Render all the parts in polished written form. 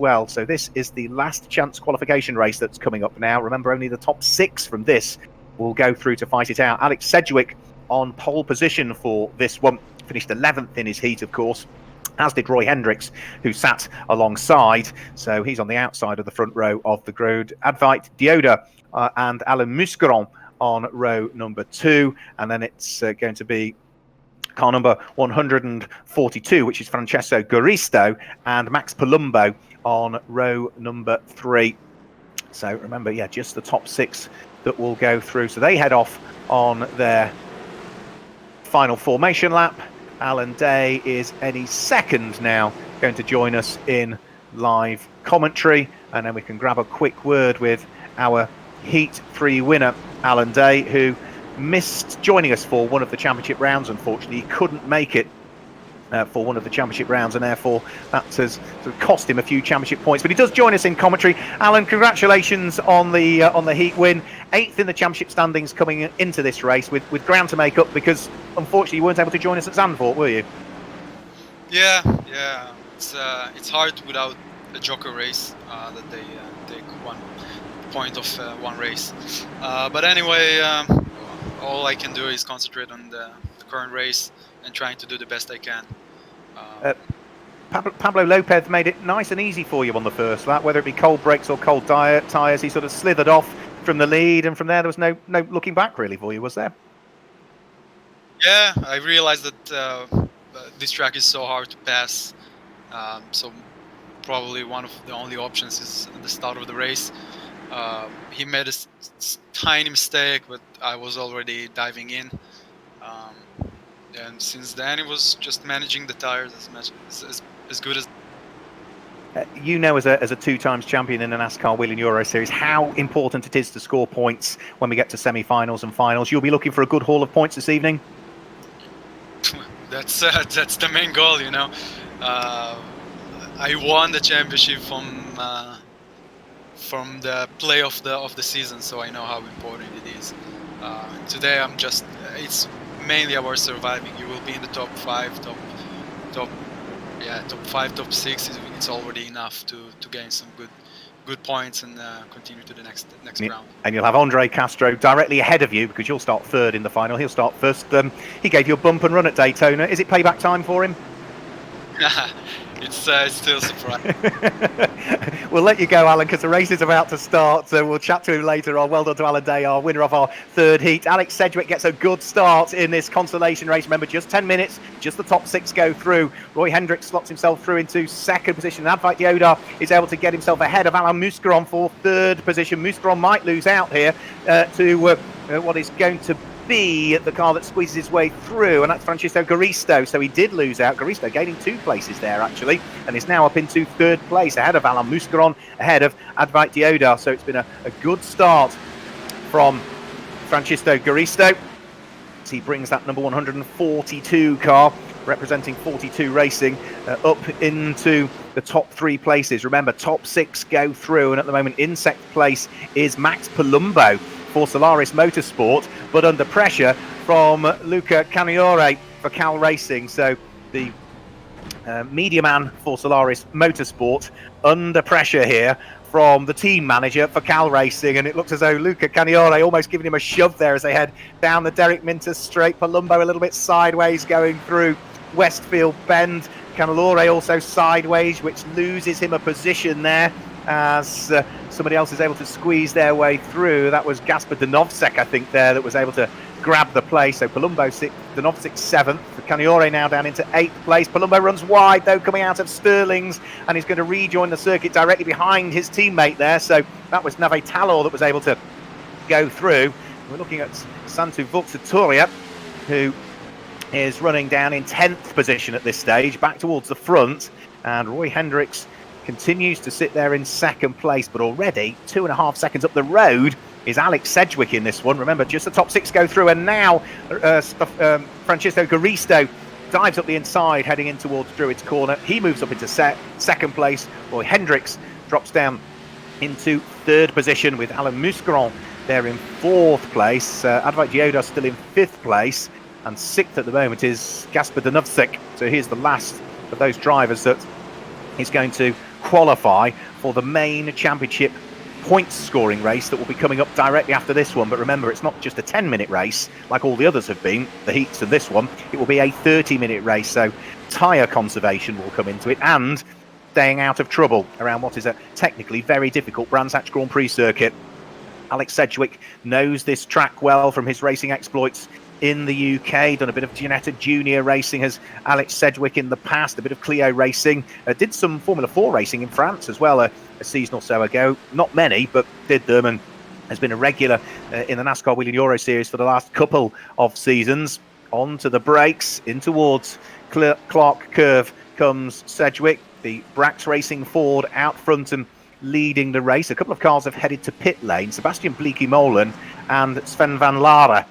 well. So this is the last chance qualification race that's coming up now. Remember, only the top 6 from this will go through to fight it out. Alex Sedgwick on pole position for this one. Finished 11th in his heat, of course, as did Roy Hendricks, who sat alongside. So he's on the outside of the front row of the grid. Advait Dioda and Alain Muscaron on row number 2. And then it's going to be car number 142, which is Francesco Garisto, and Max Palumbo on row number 3. So remember, yeah, just the top 6 that will go through. So they head off on their final formation lap. Alan Day is any second now going to join us in live commentary, and then we can grab a quick word with our Heat 3 winner, Alan Day, who missed joining us for one of the championship rounds. Unfortunately, he couldn't make it for one of the championship rounds, and therefore that has sort of cost him a few championship points. But he does join us in commentary. Alan, congratulations on the Heat win, 8th in the championship standings coming into this race, with ground to make up, because unfortunately you weren't able to join us at Zandvoort, were you? Yeah. It's hard without a joker race that they take 1 point of one race. But anyway, all I can do is concentrate on the current race and trying to do the best I can. Pablo Lopez made it nice and easy for you on the first lap, whether it be cold brakes or cold tyres. He sort of slithered off from the lead, and from there was no looking back really for you, was there? Yeah, I realized that this track is so hard to pass, so probably one of the only options is at the start of the race. He made a tiny mistake, but I was already diving in. And since then, it was just managing the tires as good as. You know, as a 2 times champion in the NASCAR Whelen Euro Series, how important it is to score points when we get to semi-finals and finals. You'll be looking for a good haul of points this evening. That's the main goal, you know. I won the championship from the play of the season, so I know how important it is. Today, it's mainly about surviving. You will be in the top 5, top 5, top 6. It's already enough to gain some good points and continue to the next round. And you'll have Andre Castro directly ahead of you, because you'll start 3rd in the final. He'll start 1st. He gave you a bump and run at Daytona. Is it payback time for him? It's still a surprise. We'll let you go, Alan, because the race is about to start. So we'll chat to him later on. Well done to Alan Day, our winner of our 3rd heat. Alex Sedgwick gets a good start in this consolation race. Remember, just 10 minutes, just the top 6 go through. Roy Hendricks slots himself through into 2nd position. Advait Dioda is able to get himself ahead of Alain Muscaron for 3rd position. Muscaron might lose out here to what is going to be the car that squeezes his way through, and that's Francesco Garisto. So he did lose out. Garisto gaining 2 places there, actually, and is now up into 3rd place, ahead of Alain Muscaron, ahead of Advait Dioda. So it's been a good start from Francesco Garisto. So he brings that number 142 car, representing 42 Racing, up into the top 3 places. Remember, top 6 go through, and at the moment in 2nd place is Max Palumbo for Solaris Motorsport, but under pressure from Luca Caniore for Cal Racing. So the media man for Solaris Motorsport under pressure here from the team manager for Cal Racing, and it looks as though Luca Caniore almost giving him a shove there as they head down the Derek Minter straight. Palumbo a little bit sideways going through Westfield Bend. Caniore also sideways, which loses him a position there as somebody else is able to squeeze their way through. That was Gaspar Danovsek, I think, there, that was able to grab the place. So Palumbo 6th, Danovsek 7th. Caniore now down into 8th place. Palumbo runs wide, though, coming out of Sterling's, and he's going to rejoin the circuit directly behind his teammate there. So that was Nave Talor that was able to go through. We're looking at Santu Vuxatoria, who is running down in 10th position at this stage, back towards the front, and Roy Hendricks continues to sit there in 2nd place, but already 2.5 seconds up the road is Alex Sedgwick in this one. Remember, just the top 6 go through, and now Francesco Garisto dives up the inside, heading in towards Druids Corner. He moves up into 2nd place. Roy Hendricks drops down into 3rd position, with Alain Muscaron there in 4th place. Advait Dioda still in 5th place, and 6th at the moment is Gaspar Danovsek. So here's the last of those drivers that is going to qualify for the main championship points scoring race that will be coming up directly after this one. But remember, it's not just a 10-minute race like all the others have been, the heats of this one. It will be a 30-minute race, so tyre conservation will come into it, and staying out of trouble around what is a technically very difficult Brands Hatch Grand Prix circuit. Alex Sedgwick knows this track well from his racing exploits in the UK, done a bit of Ginetta Junior racing as Alex Sedgwick in the past, a bit of Clio racing, did some Formula 4 racing in France as well a season or so ago. Not many, but did them, and has been a regular in the NASCAR Whelen Euro Series for the last couple of seasons. On to the brakes, in towards Clark Curve comes Sedgwick, the Brax Racing Ford out front and leading the race. A couple of cars have headed to pit lane. Sebastian Bleekie-Molen and Sven van Lara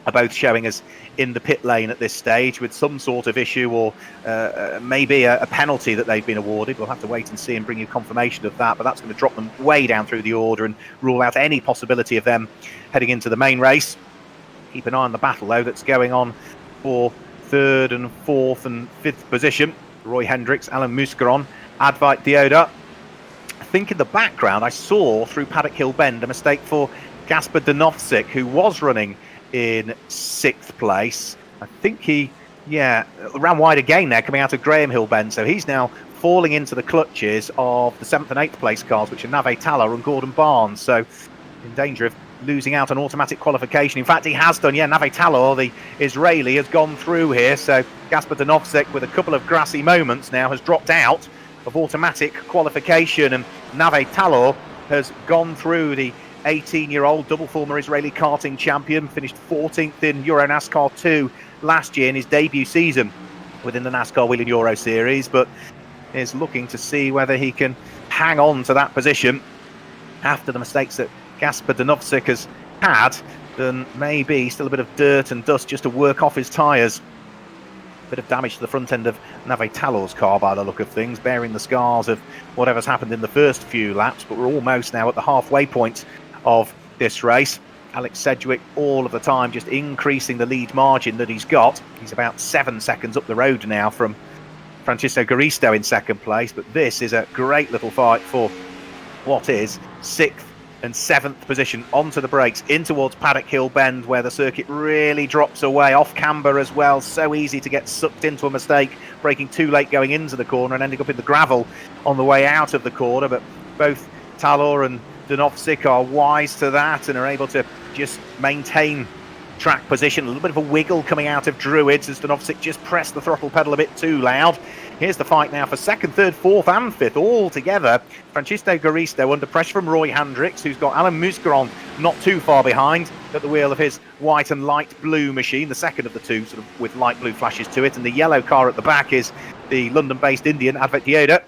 are both showing us in the pit lane at this stage with some sort of issue or maybe a penalty that they've been awarded. We'll have to wait and see and bring you confirmation of that, but that's going to drop them way down through the order and rule out any possibility of them heading into the main race. Keep an eye on the battle, though, that's going on for third and fourth and fifth position. Roy Hendricks, Alan Muscaron, Advait Dioda. I think in the background I saw through Paddock Hill Bend a mistake for Gasper Danovsik, who was running in sixth place. I think he, ran wide again there coming out of Graham Hill Bend. So he's now falling into the clutches of the 7th and 8th place cars, which are Nave Talar and Gordon Barnes. So in danger of losing out on automatic qualification. In fact, he has done. Nave Talar, the Israeli, has gone through here. So Gasper Danovsik, with a couple of grassy moments now, has dropped out of automatic qualification. And Nave Talar has gone through. The 18-year-old double former Israeli karting champion, finished 14th in EuroNASCAR 2 last year in his debut season within the NASCAR Whelen Euro Series, but is looking to see whether he can hang on to that position after the mistakes that Gasper Danovsik has had. Then maybe still a bit of dirt and dust just to work off his tyres. Bit of damage to the front end of Nave Talar's car by the look of things, bearing the scars of whatever's happened in the first few laps, but we're almost now at the halfway point of this race. Alex Sedgwick all of the time just increasing the lead margin that he's got. He's about 7 seconds up the road now from Francisco Garisto in second place, but this is a great little fight for what is 6th and 7th position. Onto the brakes in towards Paddock Hill Bend, where the circuit really drops away, off camber as well. So easy to get sucked into a mistake, braking too late going into the corner and ending up in the gravel on the way out of the corner. But both Talar and Danovsik are wise to that and are able to just maintain track position. A little bit of a wiggle coming out of Druids as Danovsik just pressed the throttle pedal a bit too loud. Here's the fight now for second, third, fourth and fifth all together. Francisco Garisto under pressure from Roy Hendricks, who's got Alan Muscaron not too far behind at the wheel of his white and light blue machine, the second of the two sort of with light blue flashes to it, and the yellow car at the back is the London-based Indian Advait Dioda.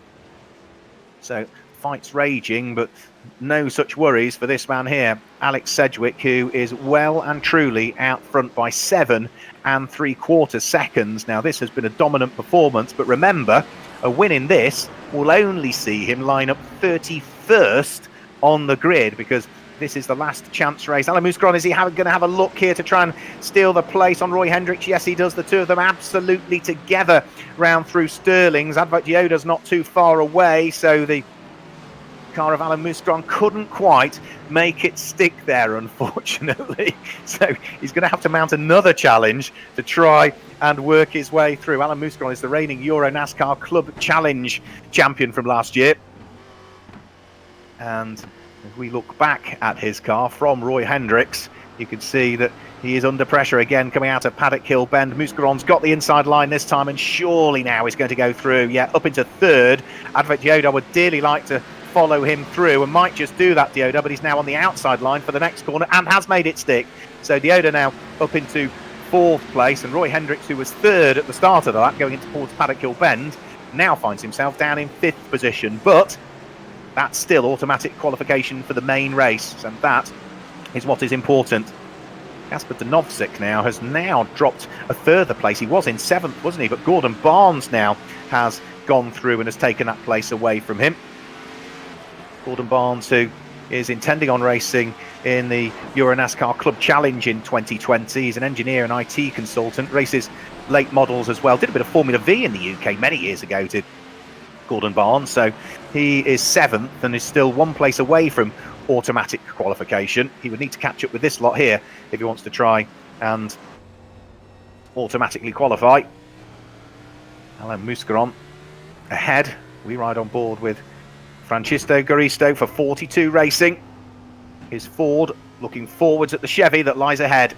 So fight's raging, but no such worries for this man here, Alex Sedgwick, who is well and truly out front by 7 3/4 seconds. Now, this has been a dominant performance, but remember, a win in this will only see him line up 31st on the grid, because this is the last chance race. Alan Muscaron, is he going to have a look here to try and steal the place on Roy Hendricks? Yes, he does. The two of them absolutely together round through Stirling's. Advait Dioda's not too far away, so the car of Alan Muscaron couldn't quite make it stick there, unfortunately. So he's going to have to mount another challenge to try and work his way through. Alan Muscaron is the reigning EuroNASCAR Club Challenge champion from last year. And if we look back at his car from Roy Hendricks, you can see that he is under pressure again coming out of Paddock Hill Bend. Muscaron's got the inside line this time, and surely now he's going to go through. Yeah, up into third. Advait Dioda would dearly like to follow him through and might just do that, Dioda, but he's now on the outside line for the next corner and has made it stick. So Dioda now up into fourth place, and Roy Hendricks, who was third at the start of that going into towards Paddock Hill Bend, now finds himself down in fifth position. But that's still automatic qualification for the main race, and that is what is important. Gasper Danovsik now has dropped a further place. He was in 7th, wasn't he? But Gordon Barnes now has gone through and has taken that place away from him. Gordon Barnes, who is intending on racing in the EuroNASCAR Club Challenge in 2020. He's an engineer and IT consultant, races late models as well. Did a bit of Formula V in the UK many years ago, did Gordon Barnes. So he is 7th and is still 1 place away from automatic qualification. He would need to catch up with this lot here if he wants to try and automatically qualify. Alain Mousqueron ahead. We ride on board with Francisco Garisto for 42 Racing. His Ford looking forwards at the Chevy that lies ahead.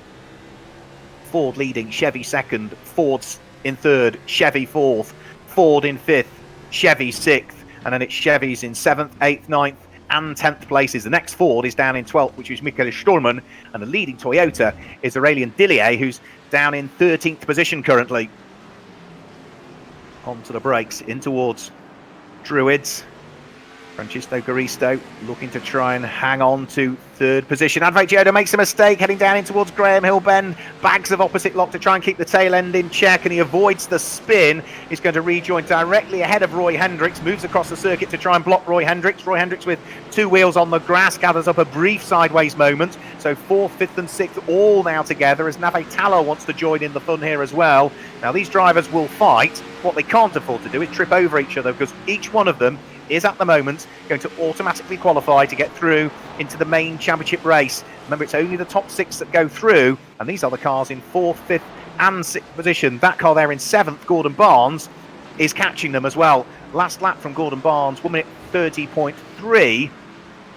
Ford leading, Chevy second, Ford's in third, Chevy fourth, Ford in fifth, Chevy sixth, and then it's Chevys in 7th, 8th, 9th and 10th places. The next Ford is down in 12th, which is Michael Sturman, and the leading Toyota is Aurélien Dillier, who's down in 13th position currently. Onto the brakes, in towards Druids. Francisco Garisto looking to try and hang on to 3rd position. Advait Gioda makes a mistake, heading down in towards Graham Hill Bend. Bags of opposite lock to try and keep the tail end in check, and he avoids the spin. He's going to rejoin directly ahead of Roy Hendricks, moves across the circuit to try and block Roy Hendricks. Roy Hendricks with 2 wheels on the grass gathers up a brief sideways moment. So 4th, 5th and 6th all now together as Nave Tallow wants to join in the fun here as well. Now these drivers will fight. What they can't afford to do is trip over each other, because each one of them is at the moment going to automatically qualify to get through into the main championship race. Remember, it's only the top 6 that go through, and these are the cars in 4th, 5th and 6th position. That car there in 7th, Gordon Barnes, is catching them as well. Last lap from Gordon Barnes, 1 minute 30.3.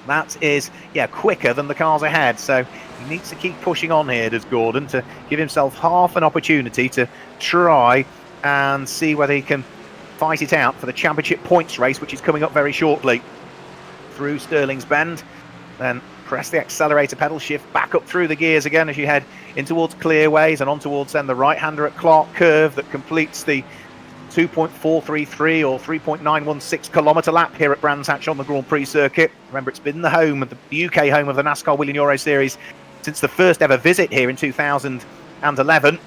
That is, quicker than the cars ahead. So he needs to keep pushing on here, does Gordon, to give himself half an opportunity to try and see whether he can fight it out for the championship points race, which is coming up very shortly. Through Stirling's Bend, then press the accelerator pedal, shift back up through the gears again as you head in towards Clearways and on towards then the right-hander at Clark Curve that completes the 2.433 or 3.916 kilometre lap here at Brands Hatch on the Grand Prix circuit. Remember, it's been the UK home of the NASCAR Whelen Euro Series since the first ever visit here in 2011.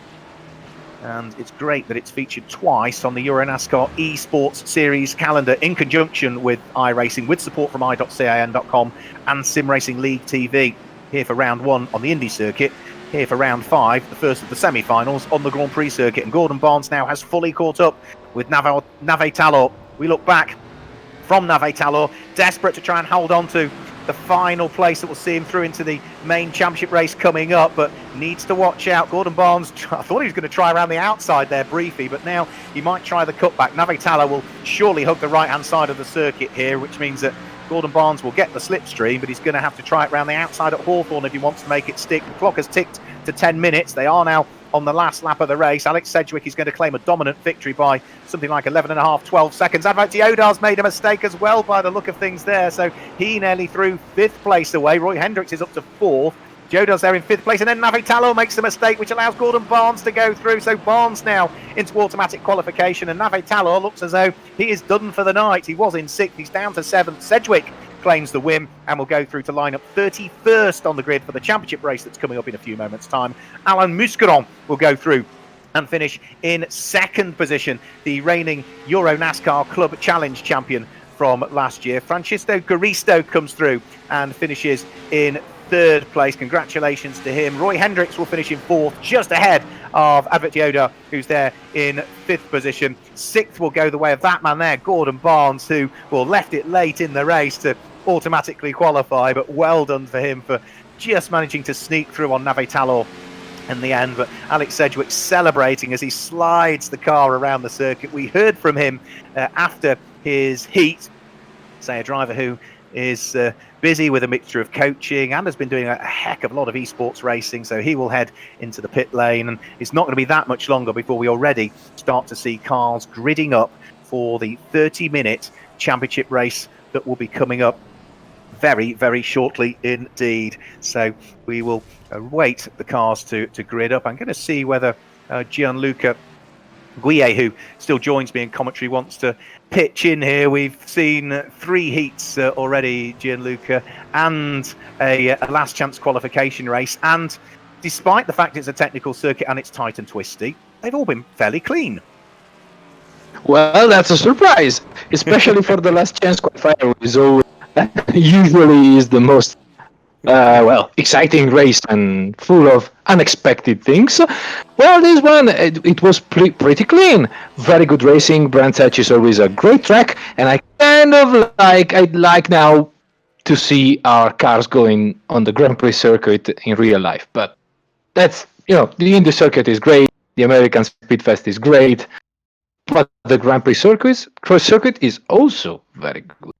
And it's great that it's featured twice on the EuroNASCAR Esports Series calendar in conjunction with iRacing, with support from i.can.com and Sim Racing League TV. Here for round 1 on the Indy circuit, here for round 5, the first of the semi-finals on the Grand Prix circuit. And Gordon Barnes now has fully caught up with Nave Talor. We look back from Nave Talor, desperate to try and hold on to the final place that will see him through into the main championship race coming up, but needs to watch out. Gordon Barnes, I thought he was going to try around the outside there briefly, but now he might try the cutback. Nave Talor will surely hug the right-hand side of the circuit here, which means that Gordon Barnes will get the slipstream, but he's going to have to try it around the outside at Hawthorne if he wants to make it stick. The clock has ticked to 10 minutes. They are now on the last lap of the race. Alex Sedgwick is going to claim a dominant victory by something like 11.5, 12 seconds. Advait Gioda's made a mistake as well by the look of things there, so he nearly threw 5th place away. Roy Hendricks is up to 4th. Gioda's there in 5th place, and then Nave Talor makes a mistake which allows Gordon Barnes to go through. So Barnes now into automatic qualification, and Nave Talor looks as though he is done for the night. He was in 6th, he's down to 7th. Sedgwick claims the win and will go through to line up 31st on the grid for the championship race that's coming up in a few moments' time. Alain Mousqueron will go through and finish in 2nd position, the reigning EuroNASCAR Club Challenge champion from last year. Francisco Garisto comes through and finishes in 3rd place. Congratulations to him. Roy Hendricks will finish in 4th, just ahead of Advait Gioda, who's there in 5th position. 6th will go the way of that man there, Gordon Barnes, who left it late in the race to automatically qualify, but well done for him for just managing to sneak through on Nave Talor in the end. But Alex Sedgwick celebrating as he slides the car around the circuit. We heard from him after his heat, say a driver who is busy with a mixture of coaching and has been doing a heck of a lot of esports racing, so he will head into the pit lane, and it's not going to be that much longer before we already start to see cars gridding up for the 30-minute championship race that will be coming up very, very shortly indeed. So we will wait the cars to grid up. I'm going to see whether Gianluca Guille, who still joins me in commentary, wants to pitch in here. We've seen 3 heats already, Gianluca, and a last chance qualification race, and despite the fact it's a technical circuit and it's tight and twisty, they've all been fairly clean. Well, that's a surprise, especially for the last chance qualifier, which usually is the most Well, exciting race and full of unexpected things. Well, this one, it was pretty clean. Very good racing. Brands Hatch is always a great track, and I kind of I'd like now to see our cars going on the Grand Prix circuit in real life. But that's, the Indy circuit is great. The American Speedfest is great. But the Grand Prix circuit is also very good.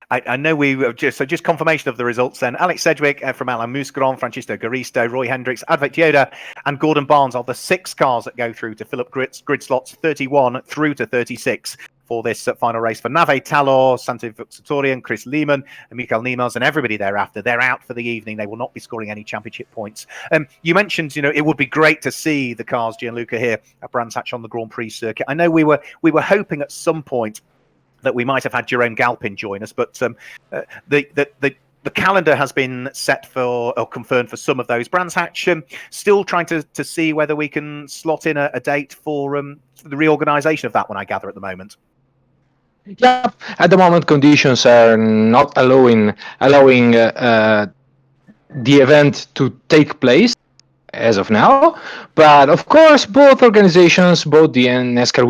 I know we have just confirmation of the results then. Alex Sedgwick from Alain Mouscron, Francisco Garisto, Roy Hendricks, Advent Yoda, and Gordon Barnes are the 6 cars that go through to fill up grid slots 31 through to 36 for this final race for Nave Talor, Santi Vuxatorian, Chris Lehman, and Mikael Niemas, and everybody thereafter. They're out for the evening. They will not be scoring any championship points. You mentioned, it would be great to see the cars, Gianluca, here at Brands Hatch on the Grand Prix circuit. I know we were hoping at some point that we might have had Jerome Galpin join us, but the calendar has been set for or confirmed for some of those. Brands Hatch still trying to see whether we can slot in a date for the reorganisation of that one, I gather, at the moment. Yep. At the moment, conditions are not allowing the event to take place as of now. But of course, both organizations, both the NASCAR